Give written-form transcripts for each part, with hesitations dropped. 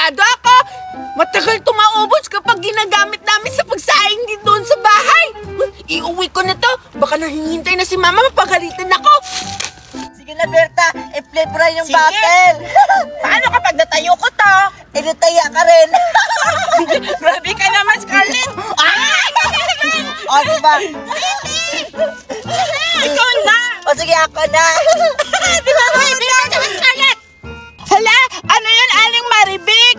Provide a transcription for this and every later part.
sigurado ako, matagal ito maubos kapag ginagamit namin sa pagsaing din doon sa bahay. Iuwi ko na to. Baka nahihintay na si Mama, mapagalitan ako. Sige na, Berta. I-flavor yung bottle. Paano kapag natayo ko to? Nataya ka rin. Grabe ka naman, Scarlett. O, diba? Ikaw na. O, sige, ako na. Diba ba? Ikaw na, Scarlett. Hala, ano yun, Aling Maribek?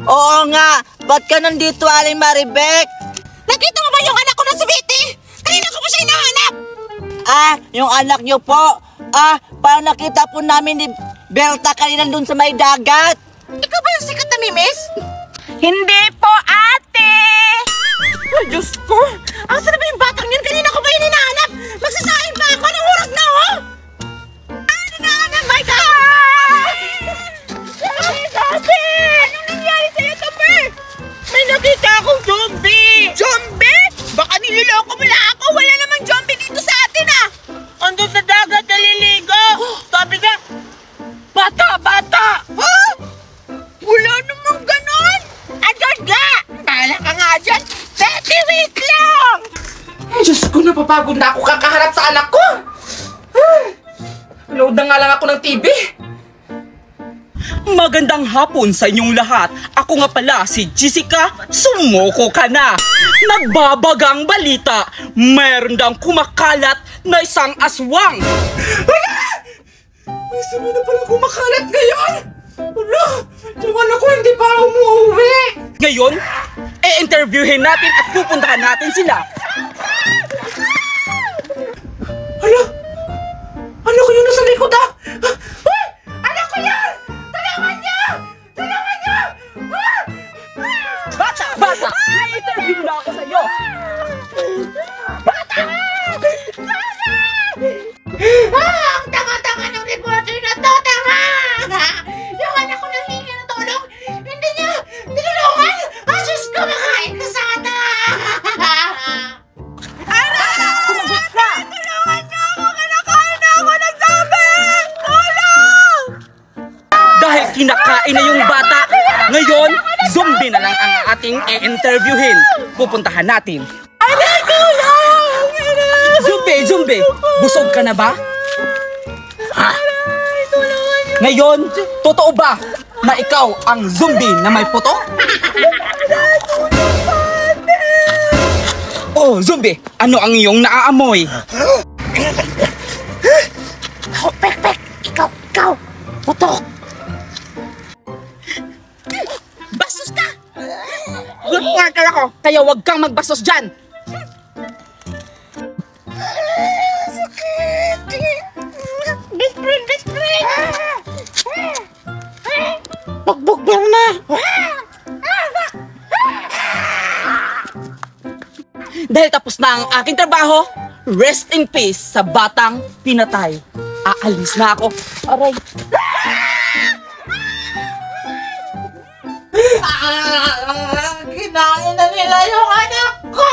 Oo nga. Ba't ka nandito, Aling Maribek? Nakita mo ba yung anak ko na si Betty? Kanina ko pa siya hinahanap. Yung anak niyo po. Parang nakita po namin ni Berta kanina dun sa may dagat. Ikaw ba yung sikat na mimis? Hindi po, ate! Ay, Diyos ko! Ang sarap ba yung batang yun? Kanina ko ba yun hinahanap? Magsasahin pa ako! Anong oras na, oh? Ano na? My God! Sabi! Anong nangyari sa'yo, Tupper? May nakita akong zombie! Zombie? Baka niloloko mo lang ako! Wala namang zombie dito sa atin, ah! Andun sa dagat, naliligo! Sabi ka, bata! Huh? Wala namang ganon! Andun ka! Bahala ka nga dyan! Betty, wait lang! Ay, Diyos ko, napapagod na ako kakaharap sa anak ko! Load na nga lang ako ng TV! Magandang hapon sa inyong lahat. Ako nga pala si Jessica. Sumoko ka na. Nagbabagang balita. Meron daw kumakalat na isang aswang. May sabi na pala kumakalat ngayon! Wala! Yung anak ko hindi pa umuwi! Ngayon, i-interviewin natin at pupuntahan natin sila. Hala! Ano ko yun nasa likod, ah? Uy! Anak ko yan! Tulungan niyo! Tulungan niyo! Bata! I-interview na ako sa'yo. Bata! Ang tanga-tanga ng reporter na to! Tanga! Yung anak ko nanghingi ng tulong, hindi niya tinulungan! Diyos ko, makain ko sana! Sumagot ka! Tulungan niyo ako! Kinakain na ako ng zombie! Tulong! Dahil kinakain na yung bata, ngayon, zombie na lang ang ating i-interviewin. Pupuntahan natin. Anak ko lang! Zombie! Busog ka na ba? Ngayon, totoo ba na ikaw ang zombie na may puto? Oh, zombie! Ano ang iyong naaamoy? Pek! Ikaw! Putok! Bastos ka! Good worker ako! Kaya wag kang magbastos dyan! Sakit! Best friend! Bugbog na! Dahil tapos na ang aking trabaho, rest in peace sa batang pinatay. Aalis na ako. Aray! Kinain na nila yung anak ko!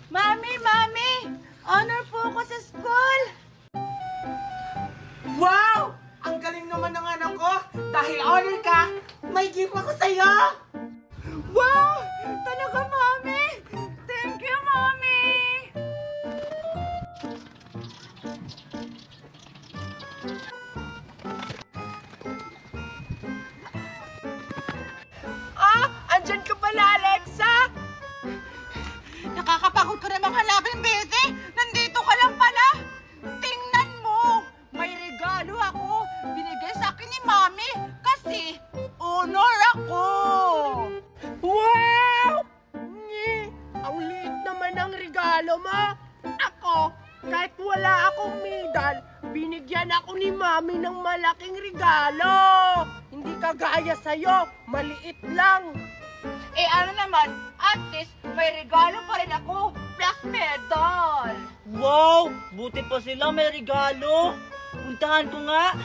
Mami! Honor po ako sa school! Wow! Ang galing naman ng anak ko! Dahil honor ka, may gift ako sa'yo! Wow! Talaga, Mami! Thank you, Mami! Andyan ka pala, Alexa! Nakakapagod ko naman hanapin, Betty! Nandito ka lang pala! Tingnan mo! May regalo ako! Binigay sa akin ni Mami kasi honor ako! Wow! Ang liit naman ang regalo mo! Ako, kahit wala akong medal, binigyan ako ni Mami ng malaking regalo! Hindi kagaya sa'yo, maliit lang! Ano naman, at least may regalo pa rin ako, plus medal! Wow! Buti pa sila may regalo. Puntahan ko nga.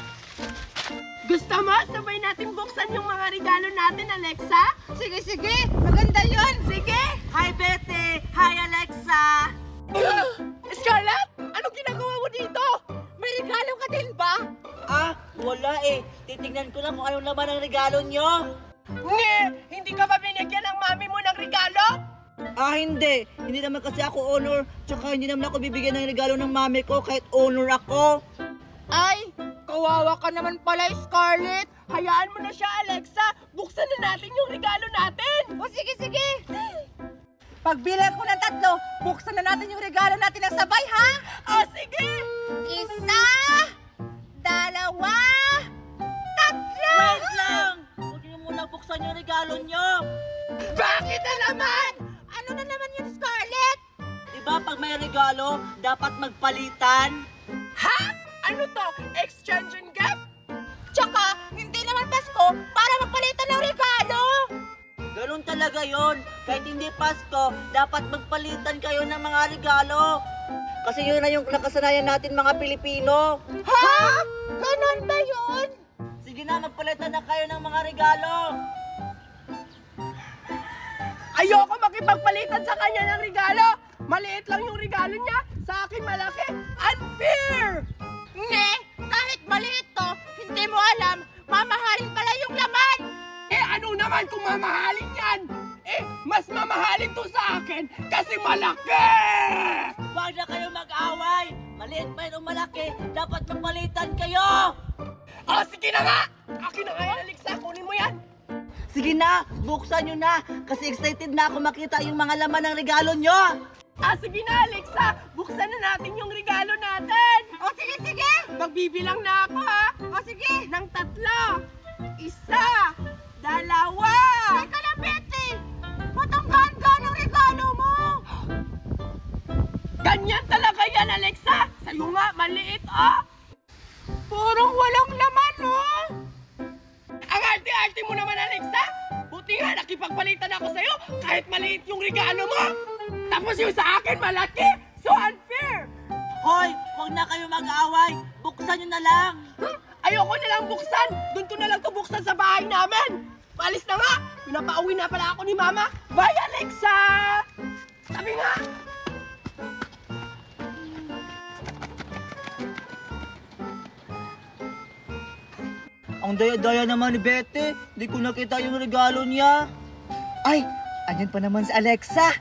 Gusto mo? Sabay natin buksan yung mga regalo natin, Alexa? Sige! Maganda yun! Sige! Hi, Betty! Hi, Alexa! Scarlett! Anong ginagawa mo dito? May regalo ka din ba? Wala eh. Titingnan ko lang kung anong laman ng regalo nyo. Nge! Hindi ka ba binigyan ng mami mo ng regalo? Ah, hindi. Hindi naman kasi ako honor. Tsaka hindi naman ako bibigyan ng regalo ng mami ko kahit honor ako. Ay, kawawa ka naman pala, Scarlett. Hayaan mo na siya, Alexa. Buksan na natin yung regalo natin. O sige, sige. Pagbilang ko ng 3, buksan na natin yung regalo natin ng sabay, ha? O sige. 1, 2, 3. Wait lang! Huwag niyo muna buksan yung regalo nyo. Bakit na naman? Ano na naman yun, Scarlett? Diba pag may regalo, dapat magpalitan? Ha? Ano to? Exchange and gift? Tsaka, hindi naman Pasko para magpalitan ng regalo. Ganun talaga yon. Kahit hindi Pasko, dapat magpalitan kayo ng mga regalo. Kasi yun na yung nakasanayan natin mga Pilipino. Ha? Ganon ba yun? Sige na, magpalitan na kayo ng mga regalo. Ayoko makipagpalitan sa kanya ng regalo. Maliit lang yung regalo niya. Sa akin malaki. Unfair! Nge, kahit maliit to, hindi mo alam, mamahalin pala yung laman. Eh ano naman kung mamahalin yan? Eh, mas mamahalin to sa akin kasi malaki! Huwag na kayo mag-away. Maliit pa yun o malaki, dapat magpalitan kayo. Oh, sige na nga! Akin na nga yan, Alexa. Kunin mo yan. Sige na, buksan nyo na. Kasi excited na ako makita yung mga laman ng regalo nyo. Ah, sige na, Alexa. Buksan na natin yung regalo natin. O, sige, sige. Magbibilang na ako, ha? O, sige. Ng 3. 1, 2. Teka lang, Betty. Ba't ang gaan-gaan ang regalo mo? Ganyan talaga yan, Alexa. Sa'yo nga, maliit, oh. Parang walang laman, oh. Ang arte-arte mo naman, Alexa. Buti nga, nakipagpalitan ako sa'yo kahit maliit yung regalo mo. Tapos yung sa akin, malaki. So unfair. Hoy, huwag na kayo mag-away. Buksan nyo na lang. Ayoko na lang buksan. Doon ko na lang to buksan sa bahay namin. Paalis na nga. Pinapauwi na pala ako ni Mama. Bye, Alexa! Sabi nga. Ang daya-daya naman ni Betty. Di ko nakita yung regalo niya. Ay, andyan pa naman si Alexa.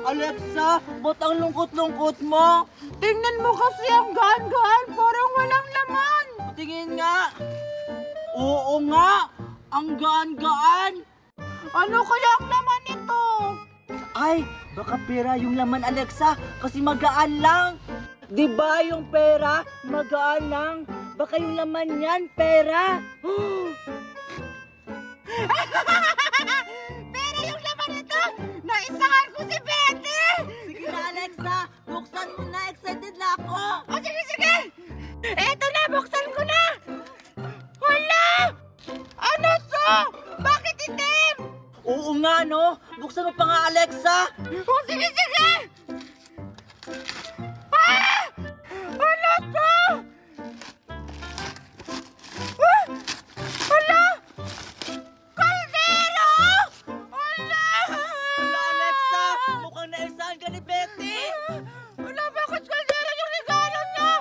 Alexa, ba't ang lungkot-lungkot mo? Tingnan mo kasi ang gaan-gaan. Parang walang laman. Tingin nga. Oo nga, ang gaan-gaan. Ano kaya ang laman nito? Ay, baka pera yung laman, Alexa, kasi magaan lang. Di ba yung pera, magaan lang? Baka yung laman yan, pera. Pero yung laman nito, naisahan ko si Betty! Sige na, Alexa, buksan mo na, excited na ako. O sige, sige! Eto na, buksan ko na! Wala! Ano to? Bakit itim? Oo nga, no? Buksan mo pa nga, Alexa. O sige, sige! Ah! Ano to? Ah! Hala! Kaldero! Hala! Wala, Alexa, mukhang naisahan ka ni Betty. Wala, bakit kaldero yung regalo niya?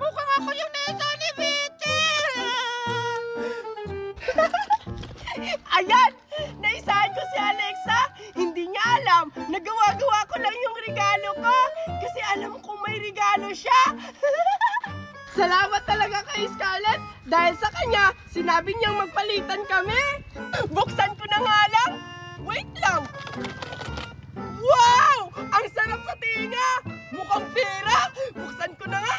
Mukhang ako yung nesa ni Betty! Ayan! Naisahan ko si Alexa! Hindi niya alam na gawa-gawa ko lang yung regalo ko kasi alam kong may regalo siya! Salamat talaga kay Scarlett dahil sa kanya, sinabi niyang magpalitan kami! Buksan ko na nga lang! Wait lang! Wow! Ang sarap sa tinga! Mukhang pera! Buksan ko na nga!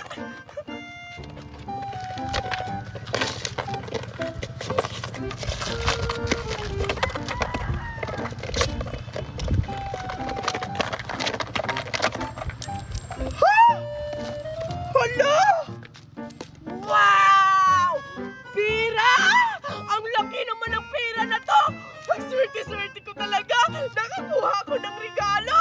Hala! Wow! Pera! Ang laki naman ng pera na to! Ang swerte-swerte ko talaga! Nakakuha ko ng regalo!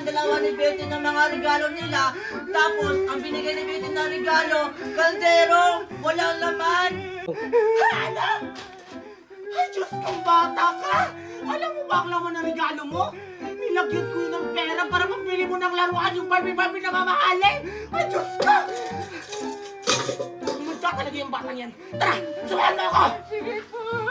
dalawa ni Betty ng mga regalo nila. Tapos, ang binigay ni Betty na regalo, kaldero, walang laman. Anak! Ay, Diyos kong bata ka! Alam mo ba ang laman ng regalo mo? Nilagyan ko yun ng pera para mabili mo ng laruan yung Barbie na mamahalin! Ay, Diyos ka! Pumunta talaga yung batang yan! Tara! Sumayan mo ako! Sige po.